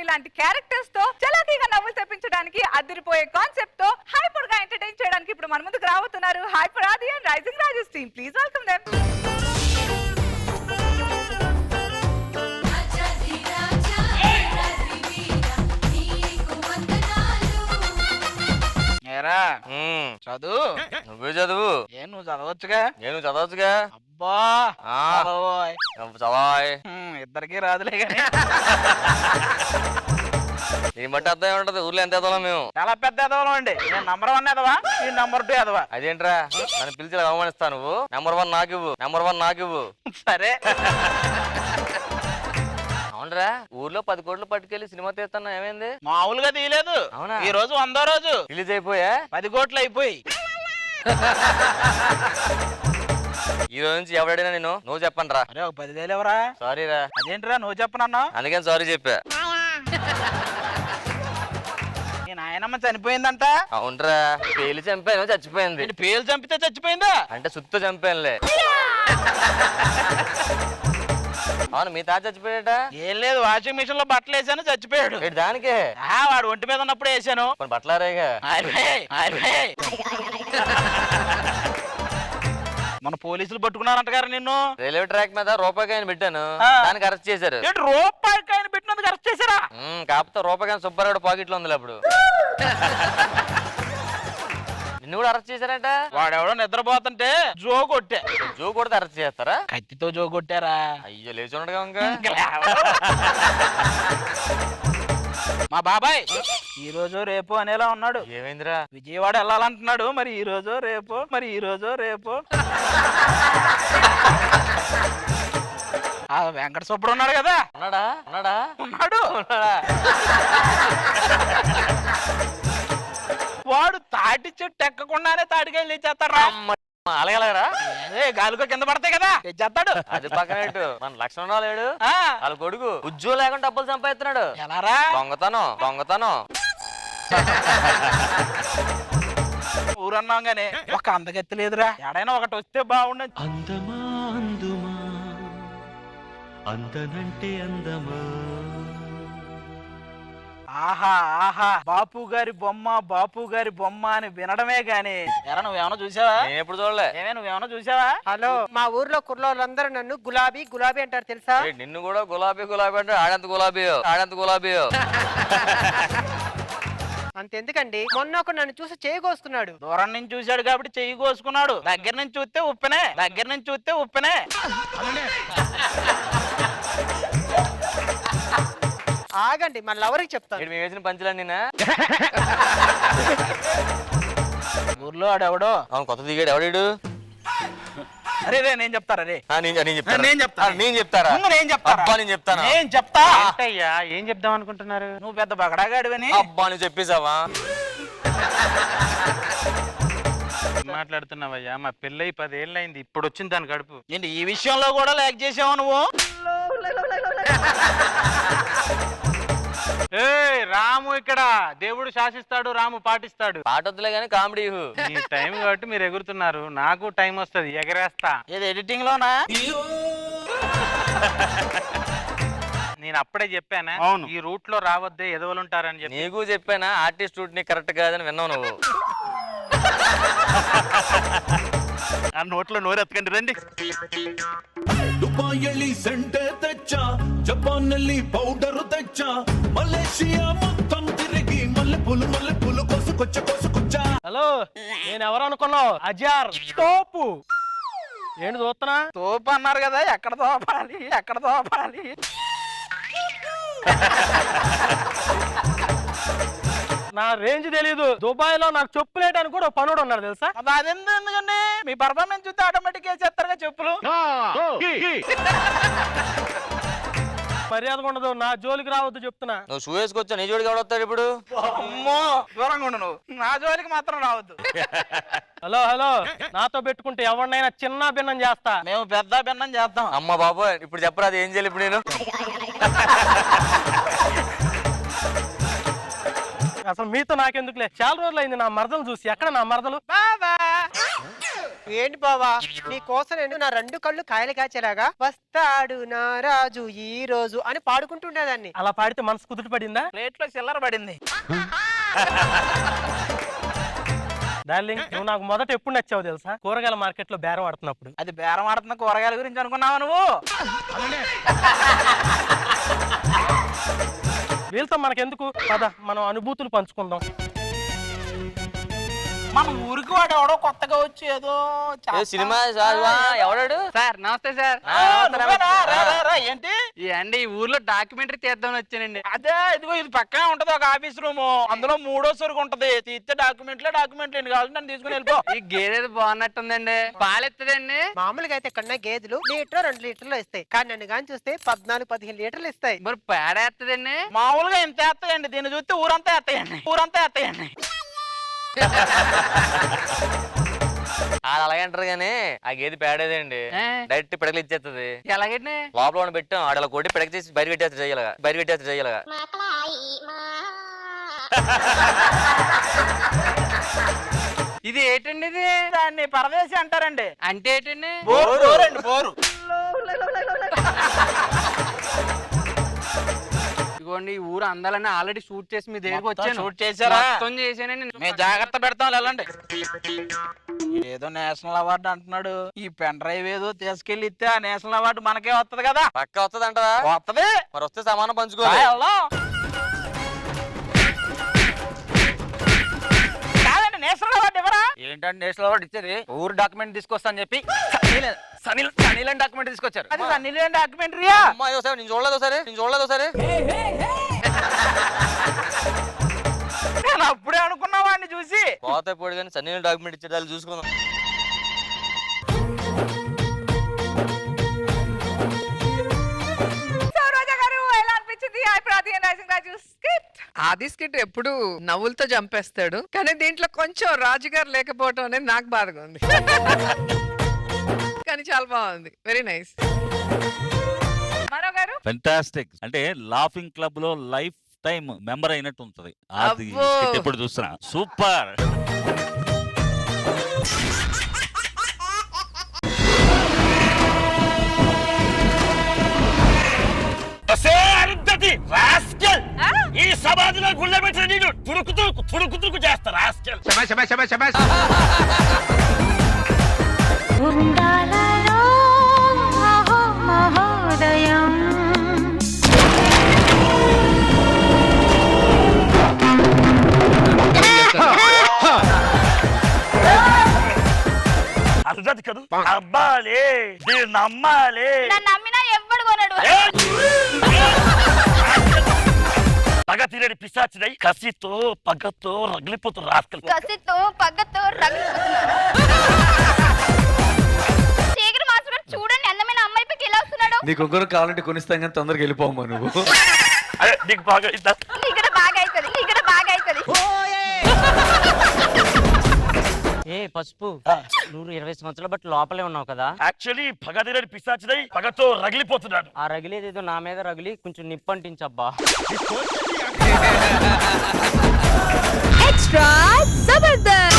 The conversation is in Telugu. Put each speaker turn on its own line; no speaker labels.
ఫ్యామిలీ లాంటి క్యారెక్టర్స్ తో చలాకీగా నవ్వులు తెప్పించడానికి అదిరిపోయే కాన్సెప్ట్ తో హైపర్ గా ఎంటర్టైన్ చేయడానికి ఇప్పుడు మన ముందుకు రాబోతున్నారు Hyper Aadi and Rising Rajesh team. Please welcome them.
చదువు
నువ్వే చదువు.
నువ్వు చదవచ్చుగా.
నేను చదవచ్చుగా.
అబ్బా
చదవాయ్.
ఇద్దరికి రాదులే కానీ
నీ బట్టి అర్థం ఏమంటది? ఊర్లో ఎంత ఎదవాలం మేము?
చాలా పెద్ద ఎదవలం అండి. నేను నంబర్ 1 ఎదవా, ఈ నంబర్ 2 ఎదవా.
అదేంట్రా నన్ను పిలిచి అవమానిస్తా? నువ్వు నెంబర్ 1 నాకివ్వు, నెంబర్ 1 నాకివ్వు.
సరే.
అవునరా, ఊర్లో 10 కోట్లు పట్టుకెళ్ళి సినిమా తీస్తున్నా, ఏమైంది?
మామూలుగా తీయలేదు.
అవునా?
ఈ రోజు 100వ రోజు
రిలీజ్ అయిపోయా?
10 కోట్లు అయిపోయి.
ఈ రోజు నుంచి ఎవడైనా నేను నువ్వు చెప్పను రా.
అరే ఒక 10,000 ఎవరా?
సారీ రా.
అదేంటిరా నువ్వు చెప్పనన్నా?
అందుకని సారీ చెప్పా.
నీ నాయనమ్మ చనిపోయిందంట.
అవునరా, పేలి చంపాను, చచ్చిపోయింది.
పేలు చంపితే చచ్చిపోయిందా?
అంటే సుత్తు చంపానులే. అవును, మీ తాత చచ్చిపోయాడట?
ఏం లేదు, వాషింగ్ మిషన్ లో బట్టలు వేసాను, చచ్చిపోయాడు.
దానికే
వాడు ఒంటి మీద ఉన్నప్పుడు వేసాను.
బట్టలారేగా.
మన పోలీసులు పట్టుకున్నారంట గారు నిన్ను.
రైల్వే ట్రాక్ మీద రూపాయికాయని పెట్టాను, దానికి అరెస్ట్ చేశారు.
రూపాయికాయని పెట్టినందుకు అరెస్ట్ చేశారా?
కాకపోతే రూపాయికాయని సుబ్బారావు పాకెట్ లో ఉంది అప్పుడు. నిన్ను కూడా అరెస్ట్ చేశారంట.
వాడెవడో నిద్రపోతుంటే జో కొట్టే.
జో కొడితే అరెస్ట్ చేస్తారా?
కత్తితో జో కొట్టారా?
అయ్యో లేచి ఉండగా ఇంకా.
మా బాబాయ్ ఈ రోజు రేపు అనేలా ఉన్నాడు.
ఏమైందిరా?
విజయవాడ వెళ్ళాలంటున్నాడు. మరి ఈ రోజు రేపు, మరి ఈ రోజు రేపు. ఆ వెంకట సుబ్బడు ఉన్నాడు కదా.
ఉన్నాడా? ఉన్నాడా?
ఉన్నాడు. వాడు తాటి చెట్టు ఎక్కకుండానే తాటికాయలు తెచ్చేస్తాడు.
అలాగలరా?
అదే గాలికో కింద పడతాయి కదా, తెచ్చేస్తాడు.
అది పక్కనట్టు మన లక్ష్మణ లేడు, వాళ్ళ కొడుకు ఉద్యోగం లేకుండా డబ్బులు సంపాదిస్తున్నాడు.
ఎలారా?
దొంగతనం దొంగతనం.
ఊరన్నాం గానీ ఒక అందగత్తి లేదురా. ఎడైనా ఒకటి వస్తే బాగుండదు.
అందమా అందుమా అందనంటే అందమా.
ఆహా ఆహా, బాపు గారి బొమ్మ, బాపు గారి బొమ్మ అని వినడమే గాని ఎరా నువ్వేమన్నా చూసావా?
నేను ఎప్పుడు చూడలే.
నువ్వేమన్నా చూసావా?
హలో, మా ఊర్లో కుర్రోళ్ళందరూ నన్ను గులాబీ గులాబీ అంటారు తెలుసా?
నిన్ను కూడా గులాబీ గులాబీ అంటే ఆడంత గులాబీ ఆడంత గులాబీ.
అంతెందుకండి, మొన్న ఒక నన్ను చూసి చేయి కోసుకున్నాడు.
దూరం నుంచి చూశాడు కాబట్టి చెయ్యి కోసుకున్నాడు. దగ్గర నుంచి చూస్తే ఉప్పెనే, దగ్గర నుంచి చూస్తే ఉప్పెనే.
ఆగండి, మళ్ళీ ఎవరికి చెప్తాను.
మేము వేసిన పంచులన్నీ
ఊర్లో ఆడెవడో
అవును కొత్త దిగాడు. ఎవడాడు?
అరే రే నేను చెప్తారా? రే
నేను చెప్తారా?
నేను చెప్తాను.
నేను చెప్తారా?
నేను చెప్తాను.
అబ్బా నేను చెప్తాను.
నేను చెప్తా.
అయ్యా ఏం చెప్దాం అనుకుంటున్నారు?
నువ్వు పెద్ద బగడాగాడివని.
అబ్బా నువ్వు చెప్పేసావా?
మాట్లాడుతున్నావయ్యా, మా పెళ్ళై 10 ఏళ్ళైంది, ఇప్పుడు వచ్చింది దాని గడుపు.
ఏంటి ఈ విషయంలో కూడా లేక్ చేసావు నువ్వు?
రాము ఇక్కడ దేవుడు శాసిస్తాడు, రాము పాటిస్తాడు.
పాటొద్దులే గానీ కామెడీ.
ఈ టైం కాబట్టి మీరు ఎగురుతున్నారు, నాకు టైం వస్తుంది, ఎగరేస్తా.
ఏది ఎడిటింగ్ లోనా?
నేను అప్పుడే చెప్పానా ఈ రూట్ లో రావద్దే, ఎదవలుంటారని చెప్పి.
నీకు చెప్పానా ఆర్టిస్ట్ రూట్ ని కరెక్ట్ కాదని విన్నావు నువ్వు.
ఆ నోట్లో నోరెత్తకండి రండి.
ದುಬಾಯಲ್ಲಿ ಸೆಂಟೆ ತೆಚ್ಚ, ಜಪಾನ್ನಲ್ಲಿ ಪೌಡರ್ ತೆಚ್ಚ, మలేషియా మొత్తం తిరిగి మల్లెపూలు కోసుకొచ్చ.
హలో, నేను ఎవరు అనుకున్నావు? అజార్ తోపు. ఏంటి చూస్తున్నా?
తోపు అన్నారు కదా, ఎక్కడ తోపాలి ఎక్కడ తోపాలి?
నా రేంజ్ తెలీదు. దుబాయ్ లో నాకు చెప్పులేయడానికి కూడా పనుడు ఉన్నారు తెలుసా?
అదెందుకండి, మీ పర్ఫార్మెన్స్ చూస్తే ఆటోమేటిక్ వేసేస్తారుగా చెప్పులు.
మర్యాదగా ఉండదు, నా జోలికి రావద్దు చెప్తున్నా.
నువ్వు షూ వేసుకొచ్చా, నీ జోడికి ఎవడొస్తాడు ఇప్పుడు?
అమ్మో దూరంగా ఉండు నువ్వు, నా జోలికి మాత్రం రావద్దు.
హలో హలో, నాతో పెట్టుకుంటే ఎవరినైనా చిన్న భిన్నం చేస్తా.
మేము పెద్ద భిన్నం చేద్దాం.
అమ్మ బాబోయ్, ఇప్పుడు చెప్పరా అది ఏం చేయాలి ఇప్పుడు నేను?
అసలు మీతో నాకెందుకులే, చాలా రోజులు అయింది నా మరదలు చూసి. ఎక్కడ నా మరదలు?
బాబా
ఏంటి బావా నీ కోసం నేను నా 2 కళ్ళు కాయలు కాచేలాగా వస్తాడు నా రాజు ఈ రోజు అని పాడుకుంటుండేదాన్ని.
అలా పాడితే మనసు కుదుట పడిందా?
ప్లేట్లో చిల్లర పడింది.
డార్లింగ్, నువ్వు నాకు మొదట ఎప్పుడు నచ్చావు తెలుసా? కూరగాయల మార్కెట్ లో బేరం ఆడుతున్నప్పుడు.
అది బేరం ఆడుతున్న కూరగాయల గురించి అనుకున్నావా నువ్వు?
వీళ్ళతో మనకెందుకు, పద మనం అనుభూతులు పంచుకుందాం.
మన ఊరికి వాడు ఎవడో కొత్తగా వచ్చి ఏదో
సినిమా ఎవడాడు?
సార్ నమస్తే సార్.
ఏంటి
అండి ఈ ఊర్లో డాక్యుమెంటరీ తీద్దామని వచ్చానండి.
అదే ఇదిగో ఇది పక్కనే ఉంటది ఒక ఆఫీస్ రూమ్, అందులో 3వ సరుకు ఉంటది. తీస్తే డాక్యుమెంట్లే ఎన్ని కావాలి నన్ను తీసుకుని వెళ్ళిపో.
ఈ గేదె బాగున్నట్టుందండి, పాలెత్తదండి.
మామూలుగా అయితే కన్నా గేదెలు 1-2 లీటర్లు ఇస్తాయి, కానీ నన్ను కానీ చూస్తే 14-15 లీటర్లు ఇస్తాయి.
మరి పేడేత్తదండి.
మామూలుగా ఇంత వేస్తాయండి, దీన్ని చూస్తే ఊరంతా వేస్తాయండి.
వాళ్ళు అలాగే అంటారు కానీ ఆ గేది పేడేదండి డైరెక్ట్ పిడకలు ఇచ్చేస్తుంది.
ఎలాగండి?
లోపల పెట్టాం ఆడలా కొట్టి పిడక చేసి బయట పెట్టేస్తారు చేయలేగా.
ఇది ఏంటండి? ఇది
దాన్ని పరదేశి అంటారండి.
అంటే ఏంటండి?
బోరు.
ఇదిగోండి ఈ ఊరు అందాలని ఆల్రెడీ షూట్ చేసి మీ దగ్గరికి వచ్చాను.
షూట్ చేశారా?
మొత్తం చేశానండి.
మేము జాగ్రత్త పెడతాం వెళ్ళండి. ఏదో నేషనల్ అవార్డు అంటున్నాడు. ఈ పెన్ డ్రైవ్ ఏదో తీసుకెళ్లి ఇస్తే ఆ నేషనల్ అవార్డు మనకే వస్తది కదా?
పక్క వస్తుంది అంటదా?
వస్తది.
మరి వస్తే సమానం పంచుకోవాలి.
కాదండి, నేషనల్ అవార్డు ఎవరా?
ఏంటంటే నేషనల్ అవార్డు ఇచ్చేది ఊరు డాక్యుమెంట్ తీసుకొస్తా అని చెప్పి సనీల్ డాక్యుమెంట్ తీసుకొచ్చారు.
అది సన్నీలేని డాక్యుమెంటరీయా?
నేను చూడలేదు సరే.
నేను అప్పుడే అనుకున్నా వాడిని చూసి.
పోతే పోడు కానీ సన్నీల్ డాక్యుమెంట్ ఇచ్చేది చూసుకుందాం.
ఆది స్కిట్ ఎప్పుడు నవ్వులతో చంపేస్తాడు, కానీ దీంట్లో కొంచెం రాజుగారు లేకపోవటం అనేది నాకు బాధగా ఉంది. కానీ చాలా బాగుంది, వెరీ నైస్.
ఫెంటాస్టిక్. అంటే లాఫింగ్ క్లబ్ లో లైఫ్ టైం మెంబర్ అయినట్టు ఉంటది. అది
అబ్బో.
ఎప్పుడు చూస్తున్నా సూపర్. ఈ సమాధిలో గుళ్ళ పెట్టిన నేను తుడుకు చేస్తా రాస్కెల్. అర్థది కదూ అబ్బాలే దీన్ని నమ్మాలి.
నమ్మినా ఎవ్వడు కొనడు.
పగ తీరని పిశాచినై కసితో పగతో రగిలిపోతున్న రాస్కెల్.
కసితో పగ్గతో రగిలిపోతున్నాడు. చీకటి మాస్టర్ గారు చూడండి, అందమైన అమ్మాయి పైకి ఎలా వస్తున్నాడు.
నీకు ఇంకొకరు కావాలంటే కొనిస్తాం కానీ తొందరగా వెళ్ళిపోమ్మా నువ్వు.
నీకు బాగా
ఇక్కడ బాగా అవుతుంది.
ఏ పసుపు, నువ్వు 20 సంవత్సరాల బట్టి లోపలే ఉన్నావు కదా?
యాక్చువల్లీ పగ తీరని పిశాచినై పగతో రగిలిపోతున్నాడు.
ఆ రగిలేదేదో నా మీద రగిలి కొంచెం నిప్పంటించబ్బా.
ఎక్స్ట్రా జబర్దస్త్.